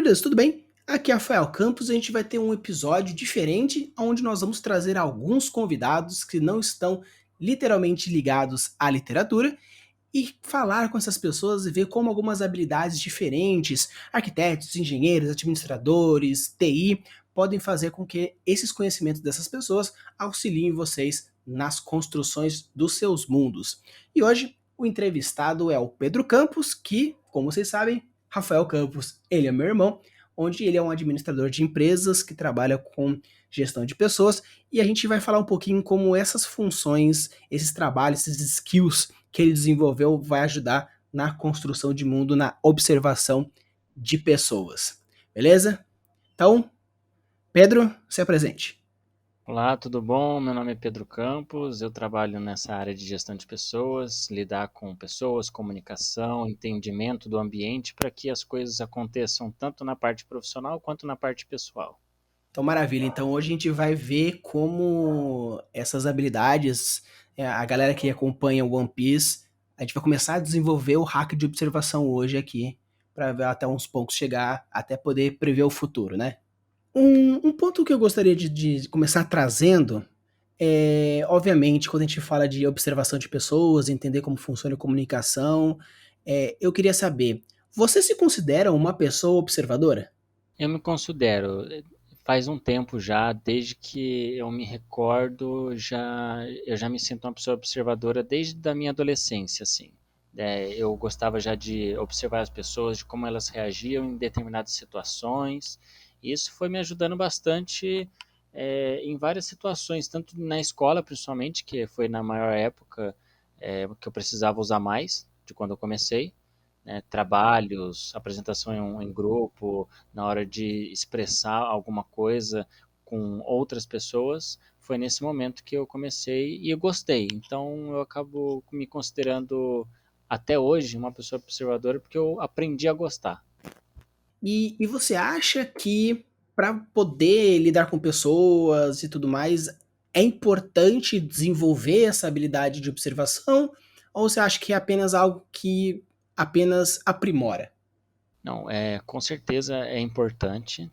dúvidas, tudo bem? Aqui é Rafael Campos e a gente vai ter um episódio diferente, onde nós vamos trazer alguns convidados que não estão literalmente ligados à literatura e falar com essas pessoas e ver como algumas habilidades diferentes, arquitetos, engenheiros, administradores, TI, podem fazer com que esses conhecimentos dessas pessoas auxiliem vocês nas construções dos seus mundos. E hoje o entrevistado é o Pedro Campos, que, como vocês sabem, Rafael Campos, ele é meu irmão, onde ele é um administrador de empresas que trabalha com gestão de pessoas, e a gente vai falar um pouquinho como essas funções, esses trabalhos, esses skills que ele desenvolveu vai ajudar na construção de mundo, na observação de pessoas. Beleza? Então, Pedro, se apresente. Olá, tudo bom? Meu nome é Pedro Campos, eu trabalho nessa área de gestão de pessoas, lidar com pessoas, comunicação, entendimento do ambiente para que as coisas aconteçam tanto na parte profissional quanto na parte pessoal. Então, maravilha. Então, hoje a gente vai ver como essas habilidades, a galera que acompanha o One Piece, a gente vai começar a desenvolver o hack de observação hoje aqui, para ver até uns pontos chegar, até poder prever o futuro, né? Um ponto que eu gostaria de começar trazendo é, obviamente, quando a gente fala de observação de pessoas, entender como funciona a comunicação, eu queria saber, você se considera uma pessoa observadora? Eu me considero, faz um tempo já, desde que eu me recordo, eu já me sinto uma pessoa observadora desde a minha adolescência, assim. Eu gostava já de observar as pessoas, de como elas reagiam em determinadas situações. E isso foi me ajudando bastante em várias situações, tanto na escola, principalmente, que foi na maior época que eu precisava usar mais de quando eu comecei, né, trabalhos, apresentação em grupo, na hora de expressar alguma coisa com outras pessoas, foi nesse momento que eu comecei e eu gostei. Então eu acabo me considerando até hoje uma pessoa observadora porque eu aprendi a gostar. E você acha que para poder lidar com pessoas e tudo mais, é importante desenvolver essa habilidade de observação? Ou você acha que é apenas algo que apenas aprimora? Não, com certeza é importante.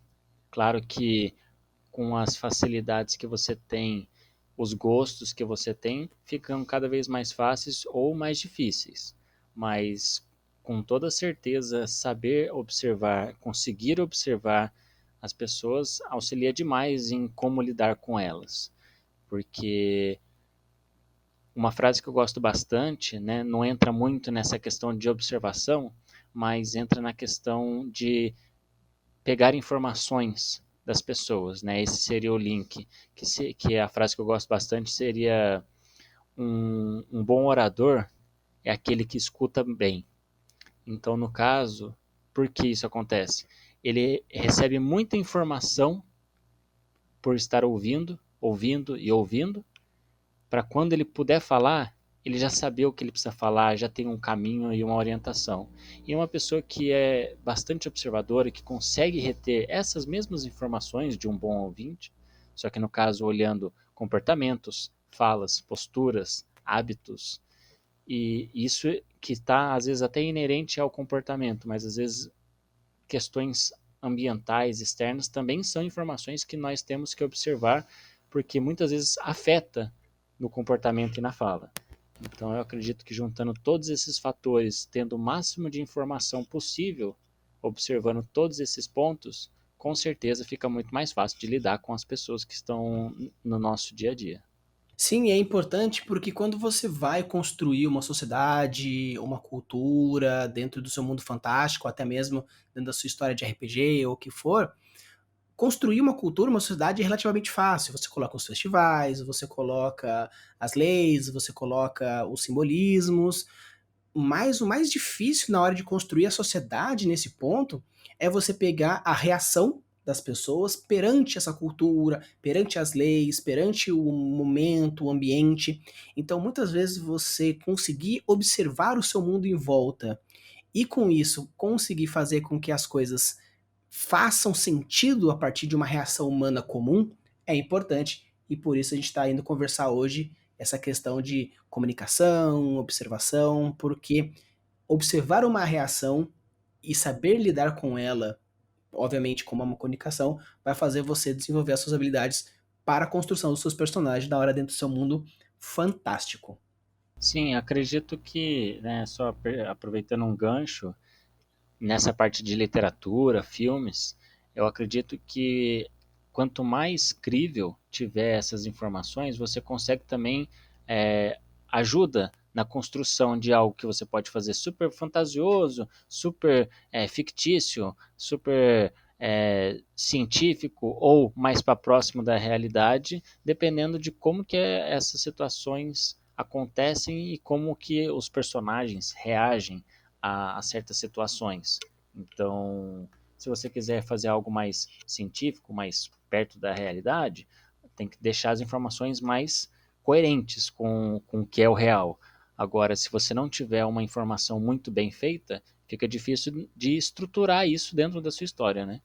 Claro que com as facilidades que você tem, os gostos que você tem, ficam cada vez mais fáceis ou mais difíceis. Mas com toda certeza, saber observar, conseguir observar as pessoas auxilia demais em como lidar com elas. Porque uma frase que eu gosto bastante, né, não entra muito nessa questão de observação, mas entra na questão de pegar informações das pessoas, né? Esse seria o link, que é a frase que eu gosto bastante seria um bom orador é aquele que escuta bem. Então, no caso, por que isso acontece? Ele recebe muita informação por estar ouvindo, ouvindo e ouvindo, para quando ele puder falar, ele já saber o que ele precisa falar, já tem um caminho e uma orientação. E uma pessoa que é bastante observadora, que consegue reter essas mesmas informações de um bom ouvinte, só que no caso olhando comportamentos, falas, posturas, hábitos, e isso que está às vezes até inerente ao comportamento, mas às vezes questões ambientais externas também são informações que nós temos que observar, porque muitas vezes afeta no comportamento e na fala. Então eu acredito que juntando todos esses fatores, tendo o máximo de informação possível, observando todos esses pontos, com certeza fica muito mais fácil de lidar com as pessoas que estão no nosso dia a dia. Sim, é importante porque quando você vai construir uma sociedade, uma cultura dentro do seu mundo fantástico, até mesmo dentro da sua história de RPG ou o que for, construir uma cultura, uma sociedade é relativamente fácil. Você coloca os festivais, você coloca as leis, você coloca os simbolismos, mas o mais difícil na hora de construir a sociedade nesse ponto é você pegar a reação das pessoas perante essa cultura, perante as leis, perante o momento, o ambiente. Então, muitas vezes você conseguir observar o seu mundo em volta e com isso conseguir fazer com que as coisas façam sentido a partir de uma reação humana comum é importante e por isso a gente está indo conversar hoje essa questão de comunicação, observação, porque observar uma reação e saber lidar com ela obviamente, como é uma comunicação, vai fazer você desenvolver as suas habilidades para a construção dos seus personagens da hora dentro do seu mundo fantástico. Sim, acredito que, né, só aproveitando um gancho, nessa parte de literatura, filmes, eu acredito que quanto mais crível tiver essas informações, você consegue também ajuda na construção de algo que você pode fazer super fantasioso, super fictício, super científico ou mais para próximo da realidade, dependendo de como que essas situações acontecem e como que os personagens reagem a certas situações. Então, se você quiser fazer algo mais científico, mais perto da realidade, tem que deixar as informações mais coerentes com o que é o real. Agora, se você não tiver uma informação muito bem feita, fica difícil de estruturar isso dentro da sua história, né?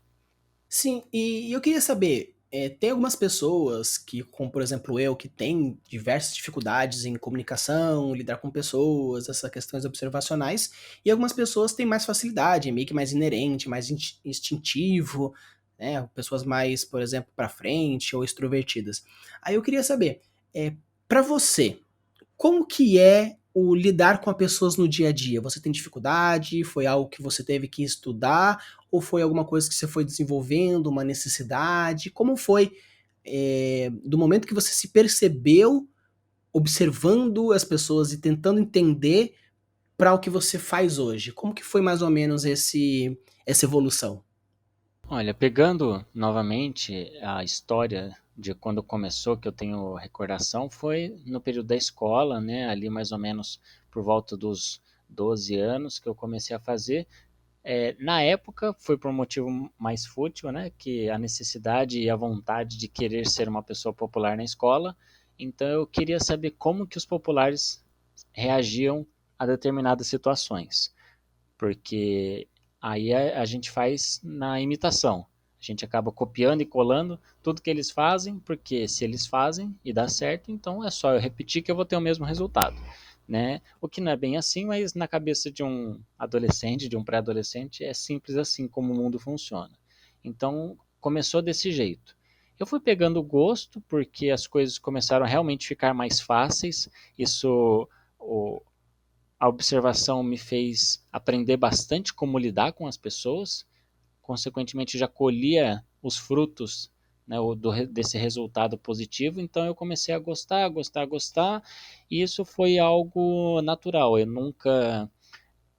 Sim, e eu queria saber, tem algumas pessoas que, como por exemplo eu, que tem diversas dificuldades em comunicação, lidar com pessoas, essas questões observacionais, e algumas pessoas têm mais facilidade, é meio que mais inerente, mais instintivo, né? Pessoas mais, por exemplo, para frente ou extrovertidas. Aí eu queria saber, para você, como que é o lidar com as pessoas no dia a dia? Você tem dificuldade? Foi algo que você teve que estudar? Ou foi alguma coisa que você foi desenvolvendo, uma necessidade? Como foi, do momento que você se percebeu observando as pessoas e tentando entender para o que você faz hoje? Como que foi mais ou menos essa evolução? Olha, pegando novamente a história de quando começou, que eu tenho recordação, foi no período da escola, né? Ali mais ou menos por volta dos 12 anos que eu comecei a fazer. Na época foi por um motivo mais fútil, né? Que a necessidade e a vontade de querer ser uma pessoa popular na escola. Então eu queria saber como que os populares reagiam a determinadas situações, porque aí a gente faz na imitação. A gente acaba copiando e colando tudo que eles fazem, porque se eles fazem e dá certo, então é só eu repetir que eu vou ter o mesmo resultado, né? O que não é bem assim, mas na cabeça de um adolescente, de um pré-adolescente, é simples assim como o mundo funciona. Então, começou desse jeito. Eu fui pegando gosto porque as coisas começaram a realmente ficar mais fáceis. Isso, o, a observação me fez aprender bastante como lidar com as pessoas, consequentemente já colhia os frutos, né, desse resultado positivo, então eu comecei a gostar, gostar, gostar, e isso foi algo natural. Eu nunca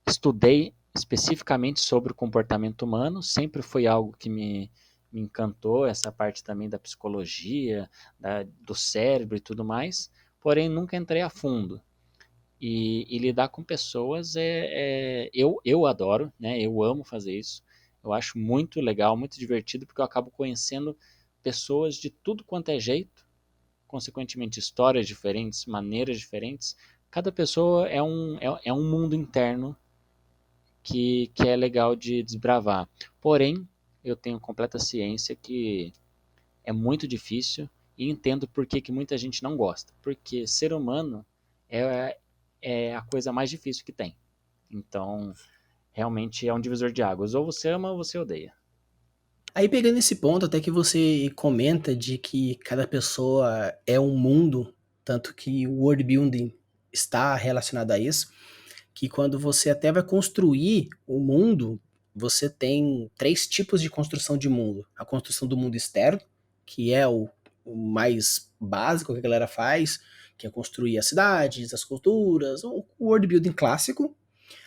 estudei especificamente sobre o comportamento humano, sempre foi algo que me encantou, essa parte também da psicologia, do cérebro e tudo mais, porém nunca entrei a fundo. E lidar com pessoas eu adoro, né? Eu amo fazer isso. Eu acho muito legal, muito divertido, porque eu acabo conhecendo pessoas de tudo quanto é jeito, consequentemente histórias diferentes, maneiras diferentes. Cada pessoa é um mundo interno que é legal de desbravar. Porém, eu tenho completa ciência que é muito difícil e entendo por que muita gente não gosta. Porque ser humano é, é a coisa mais difícil que tem. Então, realmente é um divisor de águas. Ou você ama ou você odeia. Aí pegando esse ponto, até que você comenta de que cada pessoa é um mundo, tanto que o world building está relacionado a isso, que quando você até vai construir o mundo, você tem três tipos de construção de mundo. A construção do mundo externo, que é o mais básico que a galera faz, que é construir as cidades, as culturas, o world building clássico.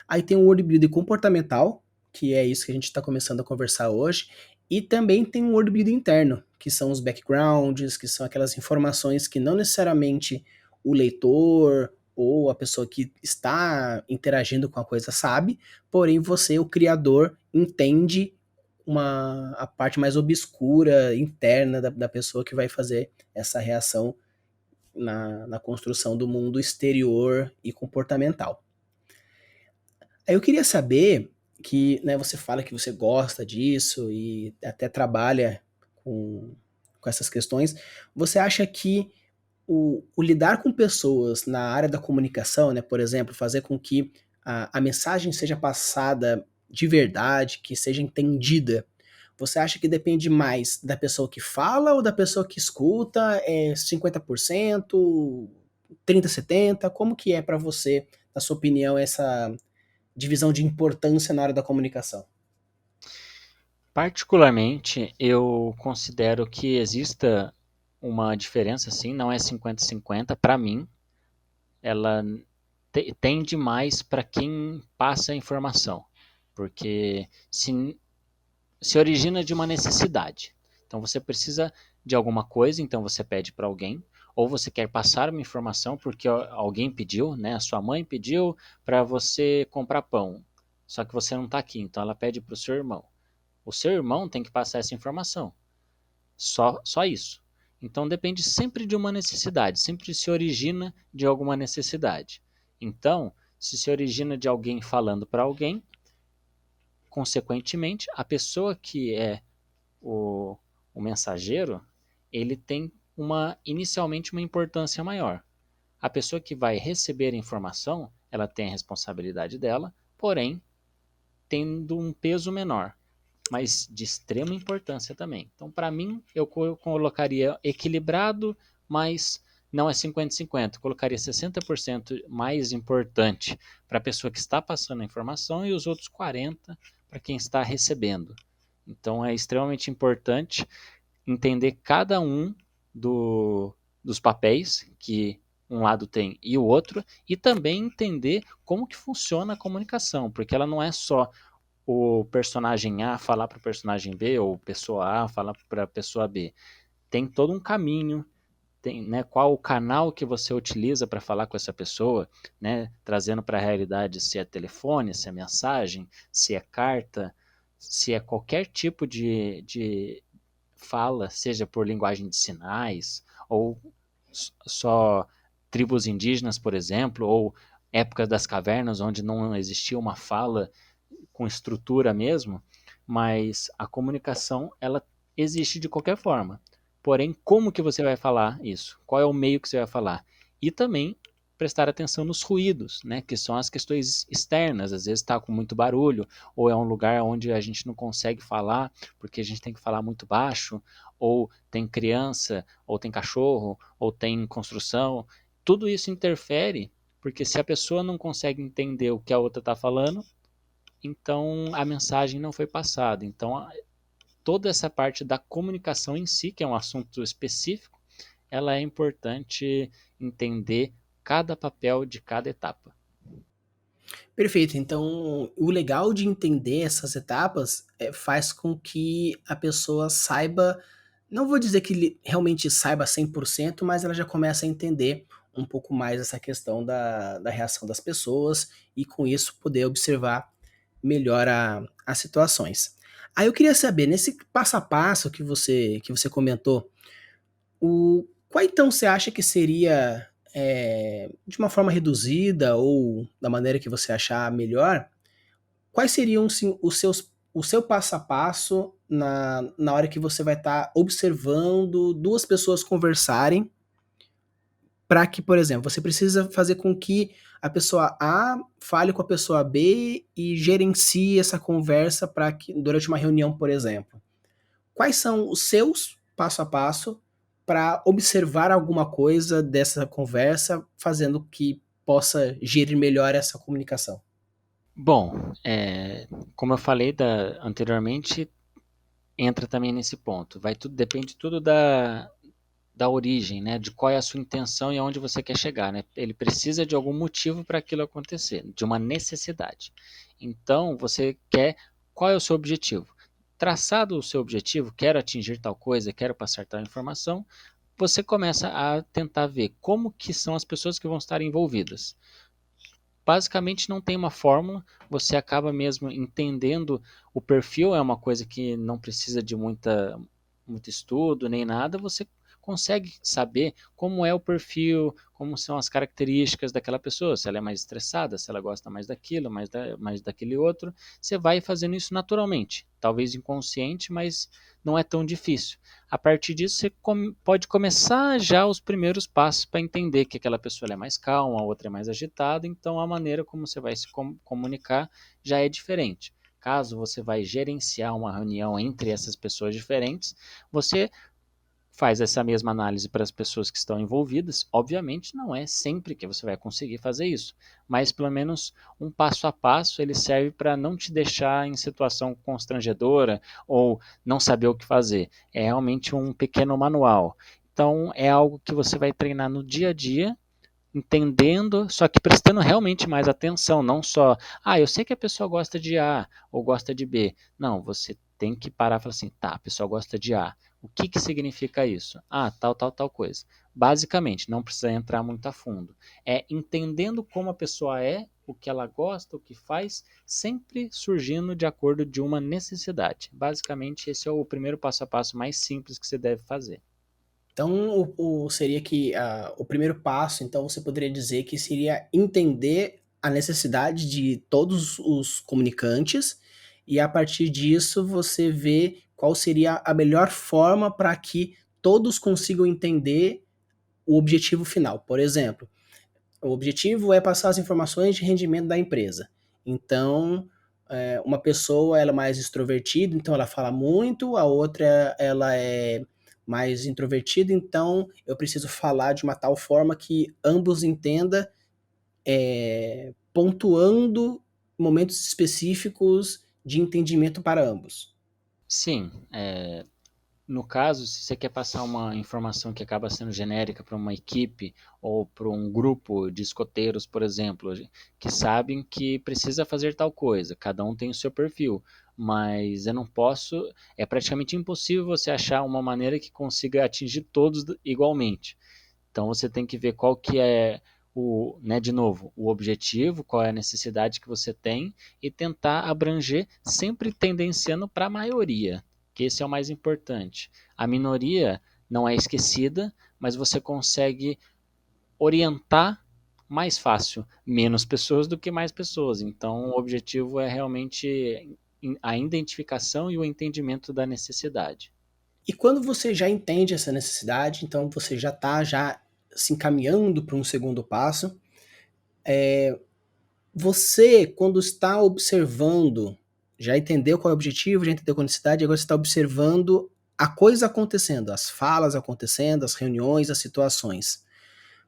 Aí tem o world building comportamental, que é isso que a gente está começando a conversar hoje. E também tem o world building interno, que são os backgrounds, que são aquelas informações que não necessariamente o leitor ou a pessoa que está interagindo com a coisa sabe, porém você, o criador, entende a parte mais obscura, interna da pessoa que vai fazer essa reação na construção do mundo exterior e comportamental. Aí eu queria saber que, né, você fala que você gosta disso e até trabalha com, com essas questões. Você acha que o lidar com pessoas na área da comunicação, né, por exemplo, fazer com que a mensagem seja passada de verdade, que seja entendida, Você acha que depende mais da pessoa que fala ou da pessoa que escuta? É 50%, 30-70? Como que é para você, na sua opinião, essa divisão de importância na hora da comunicação? Particularmente, eu considero que exista uma diferença, assim, não é 50-50. Para mim, ela tende mais para quem passa a informação, porque se origina de uma necessidade. Então você precisa de alguma coisa, então você pede para alguém, ou você quer passar uma informação porque alguém pediu, né? A sua mãe pediu para você comprar pão, só que você não está aqui, então ela pede para o seu irmão. O seu irmão tem que passar essa informação. Só isso. Então depende sempre de uma necessidade, sempre se origina de alguma necessidade. Então, se origina de alguém falando para alguém, consequentemente, a pessoa que é o, o mensageiro, ele tem inicialmente uma importância maior. A pessoa que vai receber a informação, ela tem a responsabilidade dela, porém, tendo um peso menor, mas de extrema importância também. Então, para mim, eu colocaria equilibrado, mas não é 50-50. Colocaria 60% mais importante para a pessoa que está passando a informação e os outros 40% para quem está recebendo. Então, é extremamente importante entender cada um dos papéis que um lado tem e o outro, e também entender como que funciona a comunicação, porque ela não é só o personagem A falar para o personagem B, ou pessoa A falar para a pessoa B. Tem todo um caminho, tem, né, qual o canal que você utiliza para falar com essa pessoa, né, trazendo para a realidade se é telefone, se é mensagem, se é carta, se é qualquer tipo de fala, seja por linguagem de sinais, ou só tribos indígenas, por exemplo, ou épocas das cavernas, onde não existia uma fala com estrutura mesmo, mas a comunicação ela existe de qualquer forma. Porém, como que você vai falar isso? Qual é o meio que você vai falar? E também prestar atenção nos ruídos, né, que são as questões externas. Às vezes está com muito barulho, ou é um lugar onde a gente não consegue falar, porque a gente tem que falar muito baixo, ou tem criança, ou tem cachorro, ou tem construção. Tudo isso interfere, porque se a pessoa não consegue entender o que a outra está falando, então a mensagem não foi passada. Então, toda essa parte da comunicação em si, que é um assunto específico, ela é importante entender cada papel de cada etapa. Perfeito. Então, o legal de entender essas etapas, faz com que a pessoa saiba, não vou dizer que ele realmente saiba 100%, mas ela já começa a entender um pouco mais essa questão da reação das pessoas e com isso poder observar melhor as situações. Aí eu queria saber, nesse passo a passo que você comentou, qual então você acha que seria, de uma forma reduzida ou da maneira que você achar melhor, quais seriam sim o seu passo a passo na hora que você vai estar observando 2 pessoas conversarem, para que, por exemplo, você precisa fazer com que a pessoa A fale com a pessoa B e gerencie essa conversa para que durante uma reunião, por exemplo. Quais são os seus passo a passo para observar alguma coisa dessa conversa, fazendo que possa gerir melhor essa comunicação? Bom, como eu falei anteriormente, entra também nesse ponto. Depende tudo da origem, né? De qual é a sua intenção e aonde você quer chegar, né? Ele precisa de algum motivo para aquilo acontecer, de uma necessidade. Então, qual é o seu objetivo? Traçado o seu objetivo, quero atingir tal coisa, quero passar tal informação, você começa a tentar ver como que são as pessoas que vão estar envolvidas. Basicamente não tem uma fórmula, você acaba mesmo entendendo o perfil, é uma coisa que não precisa de muito estudo nem nada, você consegue saber como é o perfil, como são as características daquela pessoa, se ela é mais estressada, se ela gosta mais daquilo, mais daquele outro, você vai fazendo isso naturalmente, talvez inconsciente, mas não é tão difícil. A partir disso, você pode começar já os primeiros passos para entender que aquela pessoa é mais calma, a outra é mais agitada, então a maneira como você vai se comunicar já é diferente. caso você vai gerenciar uma reunião entre essas pessoas diferentes, você faz essa mesma análise para as pessoas que estão envolvidas. Obviamente, não é sempre que você vai conseguir fazer isso, mas pelo menos um passo a passo ele serve para não te deixar em situação constrangedora ou não saber o que fazer. É realmente um pequeno manual. Então, é algo que você vai treinar no dia a dia, entendendo, só que prestando realmente mais atenção, não só, eu sei que a pessoa gosta de A ou gosta de B. Não, você tem que parar e falar assim, tá, a pessoa gosta de A. O que que significa isso? Tal, tal, tal coisa. Basicamente, não precisa entrar muito a fundo. É entendendo como a pessoa é, o que ela gosta, o que faz, sempre surgindo de acordo de uma necessidade. Basicamente, esse é o primeiro passo a passo mais simples que você deve fazer. Então, seria que o primeiro passo, então, você poderia dizer que seria entender a necessidade de todos os comunicantes e, a partir disso, você vê qual seria a melhor forma para que todos consigam entender o objetivo final. Por exemplo, o objetivo é passar as informações de rendimento da empresa. Então, uma pessoa ela é mais extrovertida, então ela fala muito, a outra ela é mais introvertida, então eu preciso falar de uma tal forma que ambos entendam, pontuando momentos específicos de entendimento para ambos. Sim, no caso, se você quer passar uma informação que acaba sendo genérica para uma equipe ou para um grupo de escoteiros, por exemplo, que sabem que precisa fazer tal coisa, cada um tem o seu perfil, mas eu não posso, é praticamente impossível você achar uma maneira que consiga atingir todos igualmente. Então você tem que ver qual que é de novo, o objetivo, qual é a necessidade que você tem e tentar abranger sempre tendenciando para a maioria, que esse é o mais importante. A minoria não é esquecida, mas você consegue orientar mais fácil menos pessoas do que mais pessoas. Então o objetivo é realmente a identificação e o entendimento da necessidade. E quando você já entende essa necessidade, então você já está já se encaminhando para um segundo passo. Você, quando está observando, já entendeu qual é o objetivo, já entendeu qual é a necessidade, agora você está observando a coisa acontecendo, as falas acontecendo, as reuniões, as situações.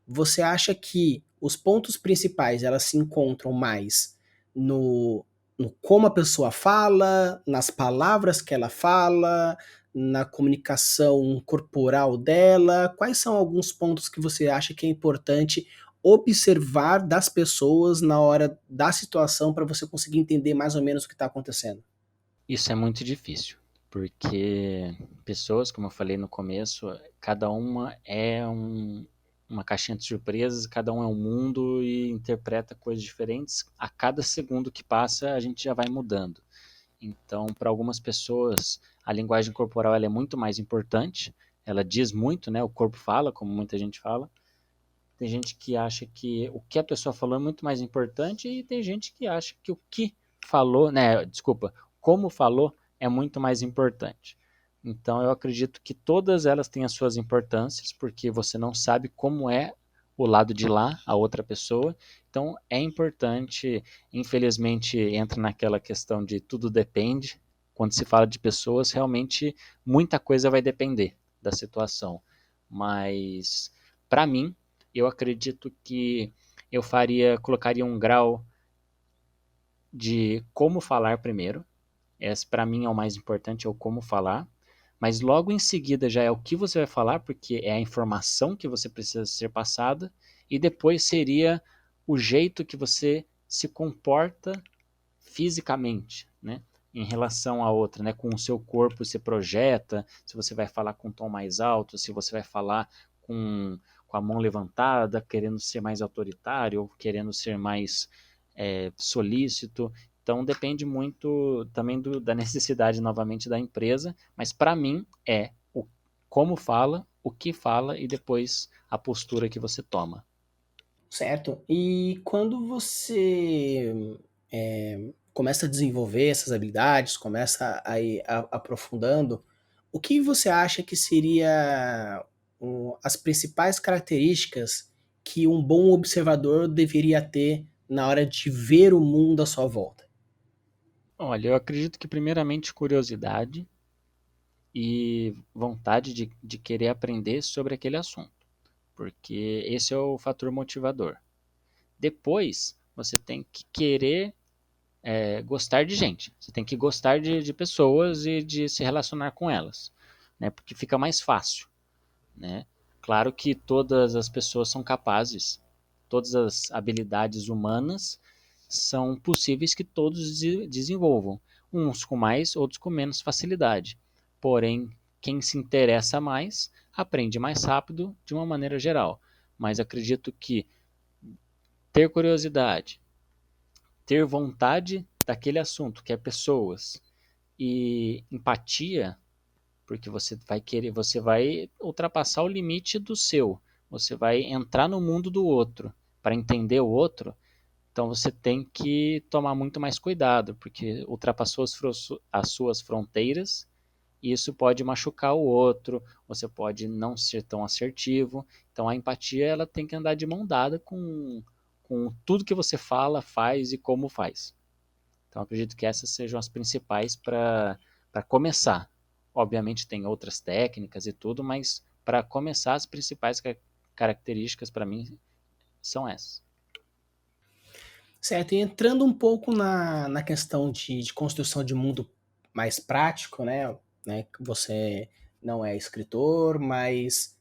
Você acha que os pontos principais elas se encontram mais no, no como a pessoa fala, nas palavras que ela fala, na comunicação corporal dela? Quais são alguns pontos que você acha que é importante observar das pessoas na hora da situação para você conseguir entender mais ou menos o que está acontecendo? Isso é muito difícil, porque pessoas, como eu falei no começo, cada uma é uma caixinha de surpresas, cada um é um mundo e interpreta coisas diferentes. A cada segundo que passa, a gente já vai mudando. Então, para algumas pessoas, a linguagem corporal ela é muito mais importante. Ela diz muito, né? O corpo fala, como muita gente fala. Tem gente que acha que o que a pessoa falou é muito mais importante e tem gente que acha que o que falou, né, desculpa, como falou é muito mais importante. Então eu acredito que todas elas têm as suas importâncias, porque você não sabe como é o lado de lá, a outra pessoa. Então é importante, infelizmente entra naquela questão de tudo depende. Quando se fala de pessoas, realmente muita coisa vai depender da situação. Mas para mim, eu acredito que colocaria um grau de como falar primeiro. Esse para mim é o mais importante, é o como falar. Mas logo em seguida já é o que você vai falar, porque é a informação que você precisa ser passada. E depois seria o jeito que você se comporta fisicamente, né? Em relação à outra, né? Com o seu corpo se projeta, se você vai falar com um tom mais alto, se você vai falar com a mão levantada, querendo ser mais autoritário ou querendo ser mais solícito. Então depende muito também da necessidade novamente da empresa, mas para mim é o como fala, o que fala e depois a postura que você toma. Certo. E quando você começa a desenvolver essas habilidades, começa a ir aprofundando, o que você acha que seria as principais características que um bom observador deveria ter na hora de ver o mundo à sua volta? Olha, eu acredito que primeiramente curiosidade e vontade de querer aprender sobre aquele assunto, porque esse é o fator motivador. Depois, você tem que querer gostar de gente, você tem que gostar de pessoas e de se relacionar com elas, né? Porque fica mais fácil, né? Claro que todas as pessoas são capazes, todas as habilidades humanas são possíveis que todos desenvolvam, uns com mais, outros com menos facilidade. Porém, quem se interessa mais aprende mais rápido de uma maneira geral. Mas acredito que ter curiosidade, ter vontade daquele assunto, que é pessoas, e empatia, porque você vai ultrapassar o limite do seu, você vai entrar no mundo do outro para entender o outro. Então você tem que tomar muito mais cuidado, porque ultrapassou as suas fronteiras e isso pode machucar o outro, você pode não ser tão assertivo. Então a empatia ela tem que andar de mão dada com tudo que você fala, faz e como faz. Então acredito que essas sejam as principais para começar. Obviamente tem outras técnicas e tudo, mas para começar as principais características para mim são essas. Certo, e entrando um pouco na questão de construção de mundo mais prático, né, que você não é escritor, mas,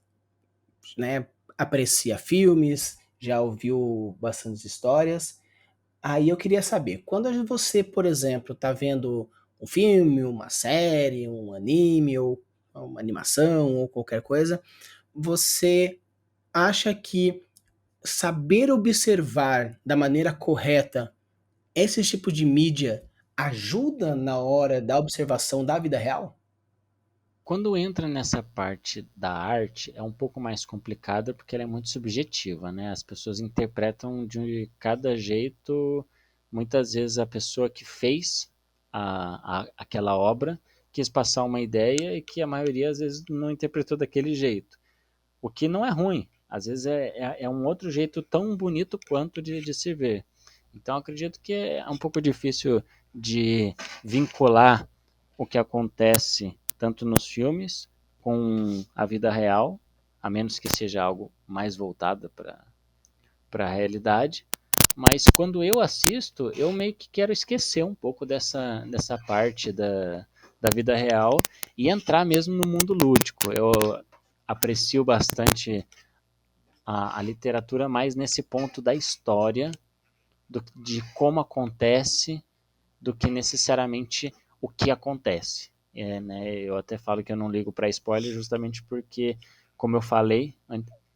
né, aprecia filmes, já ouviu bastantes histórias. Aí eu queria saber, quando você, por exemplo, está vendo um filme, uma série, um anime ou uma animação ou qualquer coisa, você acha que saber observar da maneira correta esse tipo de mídia ajuda na hora da observação da vida real? Quando entra nessa parte da arte, é um pouco mais complicada porque ela é muito subjetiva, né? As pessoas interpretam de cada jeito. Muitas vezes a pessoa que fez aquela obra quis passar uma ideia e que a maioria às vezes não interpretou daquele jeito. O que não é ruim, às vezes é um outro jeito tão bonito quanto de se ver. Então acredito que é um pouco difícil de vincular o que acontece tanto nos filmes com a vida real, a menos que seja algo mais voltado para a realidade. Mas quando eu assisto, eu meio que quero esquecer um pouco dessa parte da vida real e entrar mesmo no mundo lúdico. Eu aprecio bastante a literatura mais nesse ponto da história, de como acontece, do que necessariamente o que acontece. Né, eu até falo que eu não ligo para spoiler justamente porque, como eu falei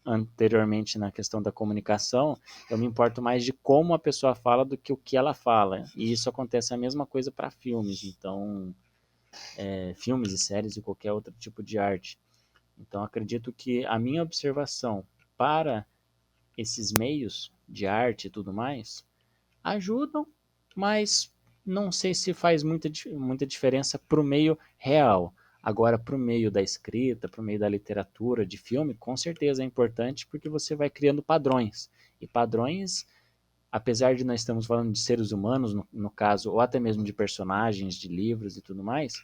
anteriormente na questão da comunicação, eu me importo mais de como a pessoa fala do que o que ela fala. E isso acontece a mesma coisa para filmes, então, filmes e séries e qualquer outro tipo de arte. Então, acredito que a minha observação para esses meios de arte e tudo mais ajudam, mas não sei se faz muita diferença para o meio real. Agora, para o meio da escrita, para o meio da literatura, de filme, com certeza é importante porque você vai criando padrões. E padrões, apesar de nós estamos falando de seres humanos, no caso, ou até mesmo de personagens, de livros e tudo mais,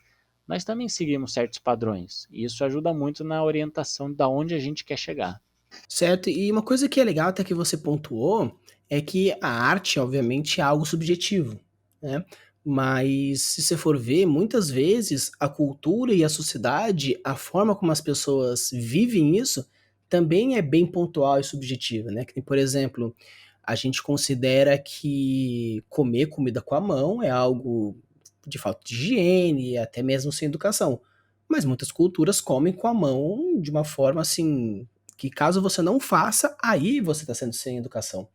nós também seguimos certos padrões. E isso ajuda muito na orientação da onde a gente quer chegar. Certo, e uma coisa que é legal até que você pontuou, é que a arte obviamente é algo subjetivo, né, mas se você for ver, muitas vezes a cultura e a sociedade, a forma como as pessoas vivem isso, também é bem pontual e subjetiva, né, que nem, por exemplo, a gente considera que comer comida com a mão é algo de falta de higiene, até mesmo sem educação, mas muitas culturas comem com a mão de uma forma, assim, que caso você não faça, aí você está sendo sem educação.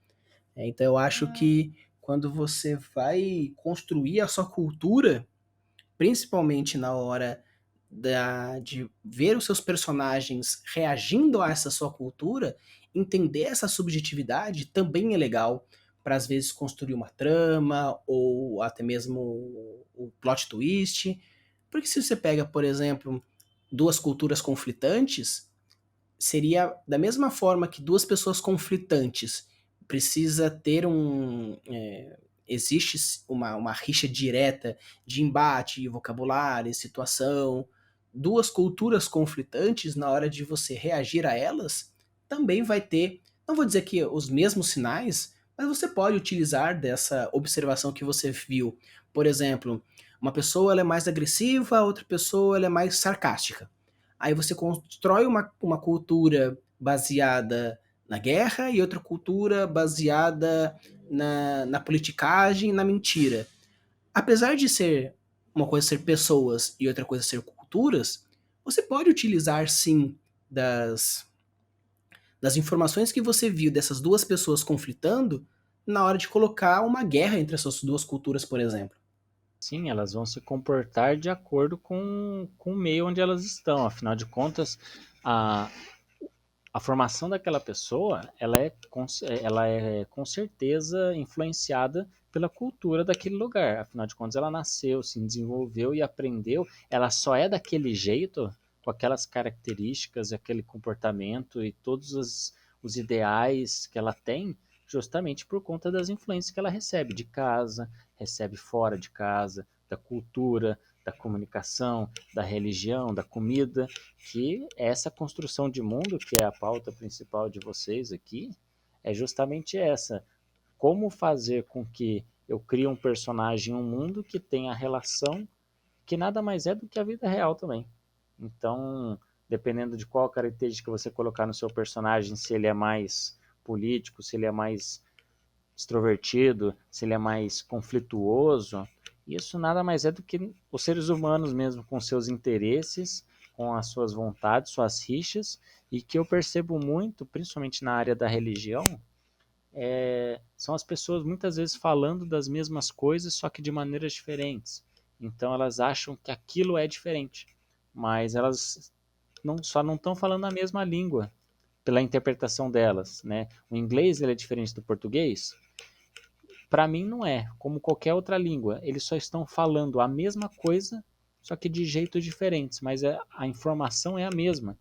Então eu acho que quando você vai construir a sua cultura, principalmente na hora de ver os seus personagens reagindo a essa sua cultura, entender essa subjetividade também é legal para às vezes construir uma trama ou até mesmo o plot twist. Porque se você pega, por exemplo, duas culturas conflitantes, seria da mesma forma que duas pessoas conflitantes precisa ter existe uma rixa direta de embate, vocabulário, situação, duas culturas conflitantes, na hora de você reagir a elas, também vai ter, não vou dizer que os mesmos sinais, mas você pode utilizar dessa observação que você viu. Por exemplo, uma pessoa ela é mais agressiva, outra pessoa ela é mais sarcástica. Aí você constrói uma cultura baseada na guerra e outra cultura baseada na politicagem e na mentira. Apesar de ser uma coisa ser pessoas e outra coisa ser culturas, você pode utilizar sim das informações que você viu dessas duas pessoas conflitando na hora de colocar uma guerra entre essas duas culturas, por exemplo. Sim, elas vão se comportar de acordo com o meio onde elas estão. Afinal de contas, a, a formação daquela pessoa, ela é com certeza influenciada pela cultura daquele lugar. Afinal de contas, ela nasceu, se desenvolveu e aprendeu. Ela só é daquele jeito, com aquelas características, aquele comportamento e todos os ideais que ela tem, justamente por conta das influências que ela recebe de casa, recebe fora de casa, da cultura, da comunicação, da religião, da comida, que essa construção de mundo, que é a pauta principal de vocês aqui, é justamente essa. Como fazer com que eu crie um personagem, um mundo que tenha relação, que nada mais é do que a vida real também. Então, dependendo de qual característica você colocar no seu personagem, se ele é mais político, se ele é mais extrovertido, se ele é mais conflituoso, isso nada mais é do que os seres humanos mesmo, com seus interesses, com as suas vontades, suas rixas, e que eu percebo muito, principalmente na área da religião, são as pessoas muitas vezes falando das mesmas coisas, só que de maneiras diferentes. Então elas acham que aquilo é diferente, mas elas só não estão falando a mesma língua pela interpretação delas, né? O inglês ele é diferente do português, para mim não é, como qualquer outra língua. Eles só estão falando a mesma coisa, só que de jeitos diferentes, mas a informação é a mesma.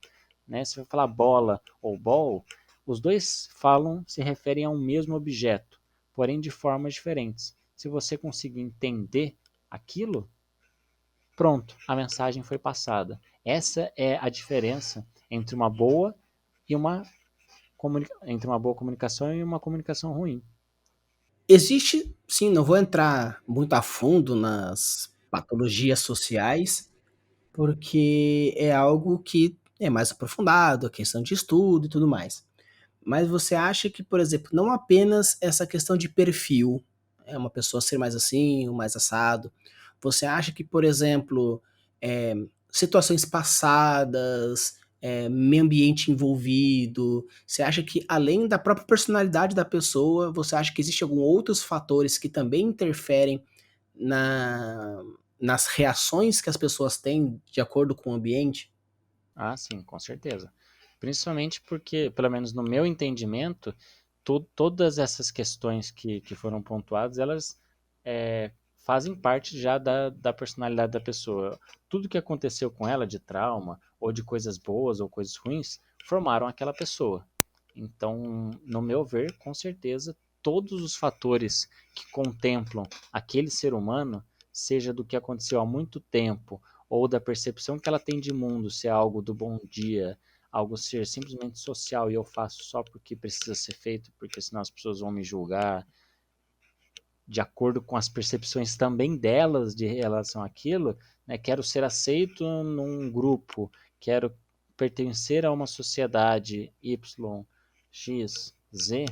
Né? Se vai falar bola ou ball, os dois falam, se referem a um mesmo objeto, porém de formas diferentes. Se você conseguir entender aquilo, pronto, a mensagem foi passada. Essa é a diferença entre uma boa e entre uma boa comunicação e uma comunicação ruim. Existe, sim, não vou entrar muito a fundo nas patologias sociais, porque é algo que é mais aprofundado, a questão de estudo e tudo mais. Mas você acha que, por exemplo, não apenas essa questão de perfil, é uma pessoa ser mais assim, ou mais assado. Você acha que, por exemplo, situações passadas, meio ambiente envolvido, você acha que além da própria personalidade da pessoa, você acha que existe algum outros fatores que também interferem na nas reações que as pessoas têm de acordo com o ambiente? Ah, sim, com certeza. Principalmente porque, pelo menos no meu entendimento, todas essas questões que foram pontuadas, elas fazem parte já da personalidade da pessoa. Tudo que aconteceu com ela de trauma, ou de coisas boas ou coisas ruins, formaram aquela pessoa. Então, no meu ver, com certeza, todos os fatores que contemplam aquele ser humano, seja do que aconteceu há muito tempo, ou da percepção que ela tem de mundo, se é algo do bom dia, algo ser simplesmente social e eu faço só porque precisa ser feito, porque senão as pessoas vão me julgar, de acordo com as percepções também delas de relação àquilo, né? Quero ser aceito num grupo, quero pertencer a uma sociedade Y, X, Z,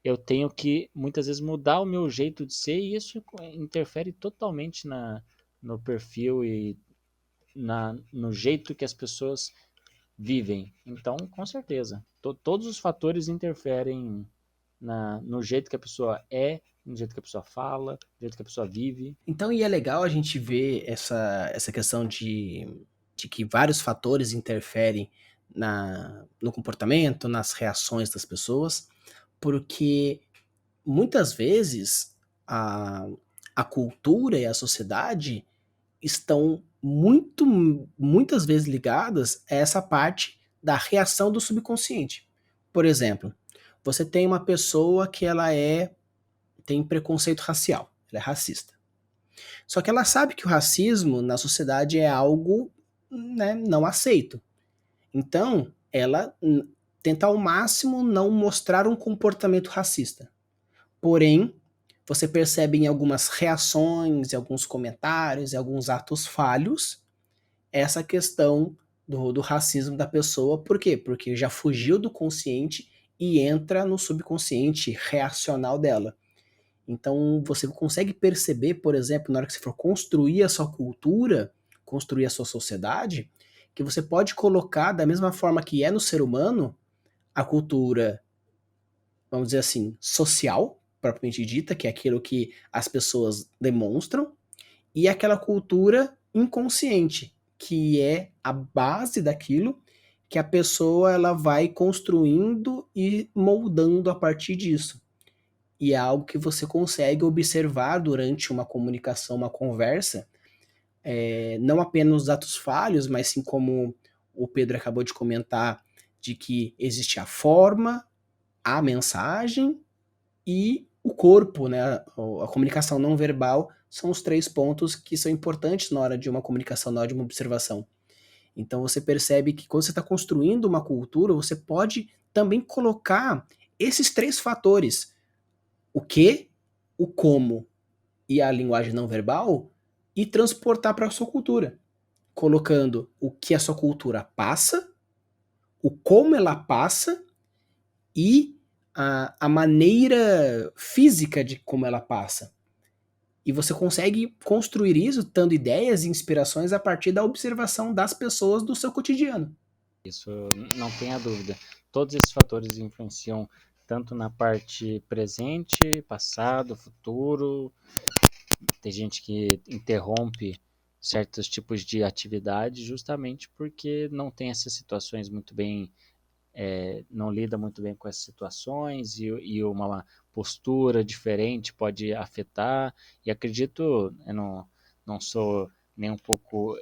eu tenho que muitas vezes mudar o meu jeito de ser e isso interfere totalmente no perfil e no jeito que as pessoas vivem. Então, com certeza, todos os fatores interferem no jeito que a pessoa é, no jeito que a pessoa fala, no jeito que a pessoa vive. Então, e é legal a gente ver essa questão de que vários fatores interferem no comportamento, nas reações das pessoas, porque muitas vezes a, a cultura e a sociedade estão muitas vezes ligadas a essa parte da reação do subconsciente. Por exemplo, você tem uma pessoa que ela é tem preconceito racial, ela é racista. Só que ela sabe que o racismo na sociedade é algo, né, não aceito. Então, ela tenta ao máximo não mostrar um comportamento racista. Porém, você percebe em algumas reações, em alguns comentários, em alguns atos falhos, essa questão do racismo da pessoa. Por quê? Porque já fugiu do consciente e entra no subconsciente reacional dela. Então, você consegue perceber, por exemplo, na hora que você for construir a sua cultura, construir a sua sociedade, que você pode colocar, da mesma forma que é no ser humano, a cultura, vamos dizer assim, social, propriamente dita, que é aquilo que as pessoas demonstram, e aquela cultura inconsciente, que é a base daquilo que a pessoa ela vai construindo e moldando a partir disso. E é algo que você consegue observar durante uma comunicação, uma conversa, não apenas os atos falhos, mas sim como o Pedro acabou de comentar, de que existe a forma, a mensagem e o corpo, né? A comunicação não verbal são os 3 pontos que são importantes na hora de uma comunicação, na hora de uma observação. Então você percebe que quando você está construindo uma cultura, você pode também colocar esses 3 fatores: o que, o como e a linguagem não verbal, e transportar para a sua cultura, colocando o que a sua cultura passa, o como ela passa e a maneira física de como ela passa. E você consegue construir isso dando ideias e inspirações a partir da observação das pessoas do seu cotidiano. Isso não tenha dúvida. Todos esses fatores influenciam tanto na parte presente, passado, futuro. Tem gente que interrompe certos tipos de atividade justamente porque não tem essas situações muito bem, não lida muito bem com essas situações e uma postura diferente pode afetar. E acredito, eu não sou nem um pouco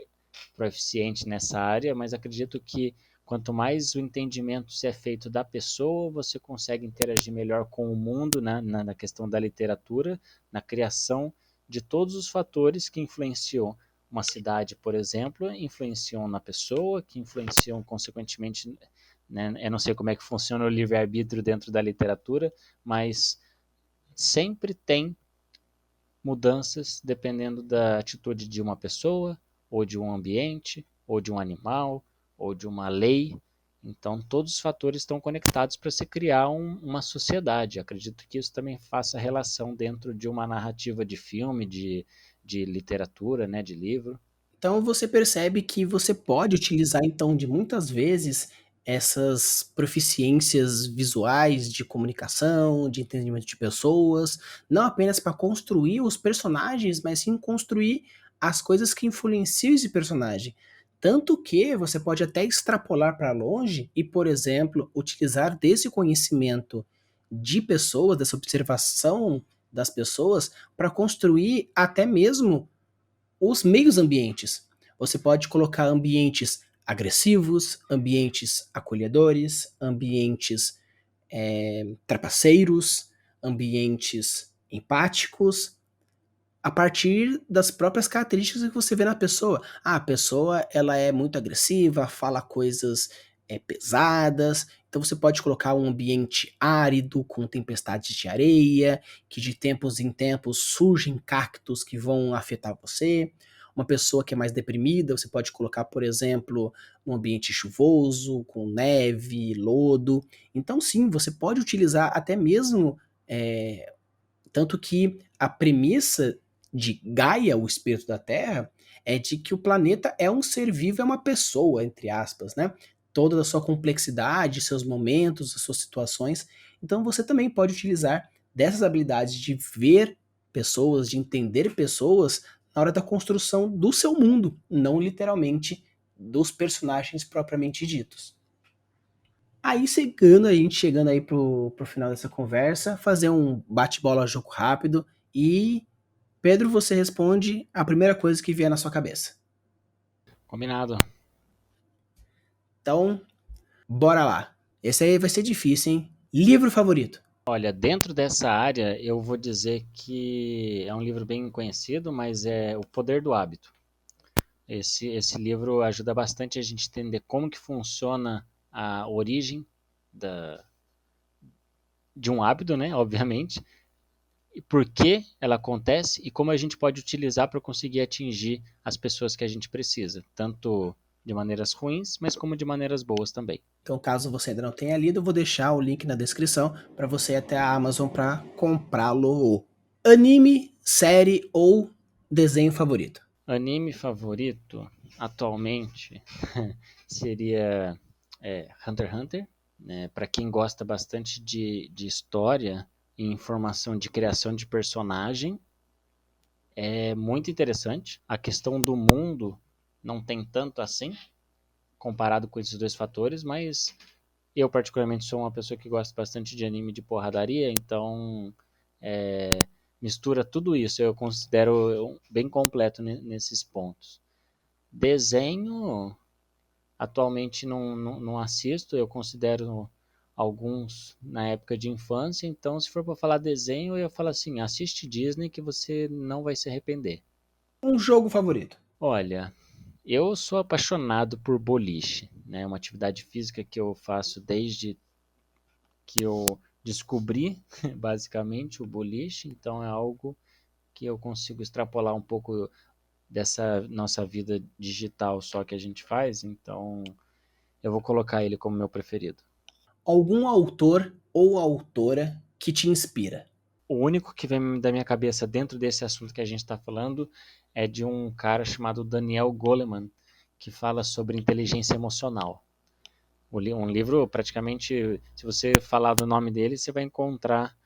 proficiente nessa área, mas acredito que quanto mais o entendimento se é feito da pessoa, você consegue interagir melhor com o mundo, né, na questão da literatura, na criação de todos os fatores que influenciam uma cidade, por exemplo, influenciam na pessoa, que influenciam consequentemente, né, eu não sei como é que funciona o livre-arbítrio dentro da literatura, mas sempre tem mudanças dependendo da atitude de uma pessoa, ou de um ambiente, ou de um animal, ou de uma lei. Então, todos os fatores estão conectados para se criar uma sociedade. Acredito que isso também faça relação dentro de uma narrativa de filme, de literatura, né, de livro. Então você percebe que você pode utilizar então de muitas vezes essas proficiências visuais de comunicação, de entendimento de pessoas, não apenas para construir os personagens, mas sim construir as coisas que influenciam esse personagem. Tanto que você pode até extrapolar para longe e, por exemplo, utilizar desse conhecimento de pessoas, dessa observação das pessoas, para construir até mesmo os meios ambientes. Você pode colocar ambientes agressivos, ambientes acolhedores, ambientes trapaceiros, ambientes empáticos, a partir das próprias características que você vê na pessoa. Ah, a pessoa ela é muito agressiva, fala coisas pesadas, então você pode colocar um ambiente árido, com tempestades de areia, que de tempos em tempos surgem cactos que vão afetar você. Uma pessoa que é mais deprimida, você pode colocar, por exemplo, um ambiente chuvoso, com neve, lodo. Então, sim, você pode utilizar até mesmo tanto que a premissa de Gaia, o espírito da Terra, é de que o planeta é um ser vivo, é uma pessoa, entre aspas, né? Toda a sua complexidade, seus momentos, as suas situações. Então você também pode utilizar dessas habilidades de ver pessoas, de entender pessoas na hora da construção do seu mundo, não literalmente dos personagens propriamente ditos. Aí chegando, a gente chegando aí pro final dessa conversa, fazer um bate-bola jogo rápido e Pedro, você responde a primeira coisa que vier na sua cabeça. Combinado. Então, bora lá. Esse aí vai ser difícil, hein? Livro favorito? Olha, dentro dessa área, eu vou dizer que é um livro bem conhecido, mas é O Poder do Hábito. Esse livro ajuda bastante a gente entender como que funciona a origem da, de um hábito, né? Obviamente, e por que ela acontece e como a gente pode utilizar para conseguir atingir as pessoas que a gente precisa, tanto de maneiras ruins, mas como de maneiras boas também. Então, caso você ainda não tenha lido, eu vou deixar o link na descrição para você ir até a Amazon para comprá-lo. Anime, série ou desenho favorito? Anime favorito atualmente seria Hunter x Hunter, né? Para quem gosta bastante de história e informação de criação de personagem, é muito interessante. A questão do mundo não tem tanto assim, comparado com esses dois fatores, mas eu particularmente sou uma pessoa que gosta bastante de anime de porradaria, então é, mistura tudo isso, eu considero bem completo nesses pontos. Desenho, atualmente não assisto, eu considero alguns na época de infância, então se for para falar desenho, eu falo assim, assiste Disney que você não vai se arrepender. Um jogo favorito? Olha, eu sou apaixonado por boliche, né? Uma atividade física que eu faço desde que eu descobri, basicamente, o boliche, então é algo que eu consigo extrapolar um pouco dessa nossa vida digital só que a gente faz, então eu vou colocar ele como meu preferido. Algum autor ou autora que te inspira? O único que vem da minha cabeça dentro desse assunto que a gente está falando é de um cara chamado Daniel Goleman, que fala sobre inteligência emocional. Um livro, praticamente, se você falar do nome dele, você vai encontrar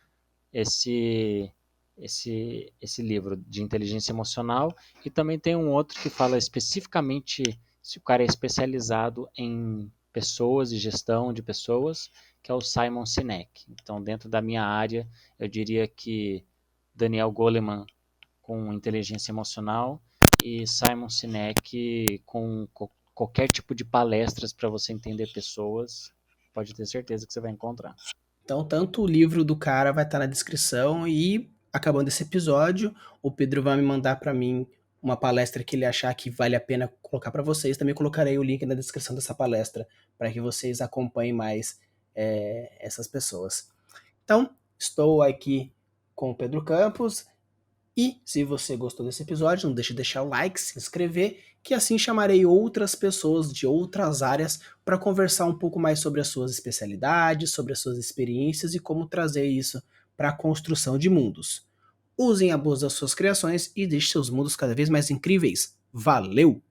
esse, esse livro de inteligência emocional. E também tem um outro que fala especificamente se o cara é especializado em pessoas e gestão de pessoas, que é o Simon Sinek. Então, dentro da minha área, eu diria que Daniel Goleman com inteligência emocional e Simon Sinek com qualquer tipo de palestras para você entender pessoas, pode ter certeza que você vai encontrar. Então, tanto o livro do cara vai estar na descrição e, acabando esse episódio, o Pedro vai me mandar para mim uma palestra que ele achar que vale a pena colocar para vocês. Também colocarei o link na descrição dessa palestra para que vocês acompanhem mais essas pessoas. Então, estou aqui com o Pedro Campos e se você gostou desse episódio, não deixe de deixar o like, se inscrever, que assim chamarei outras pessoas de outras áreas para conversar um pouco mais sobre as suas especialidades, sobre as suas experiências e como trazer isso para a construção de mundos. Usem a boa das suas criações e deixe seus mundos cada vez mais incríveis. Valeu!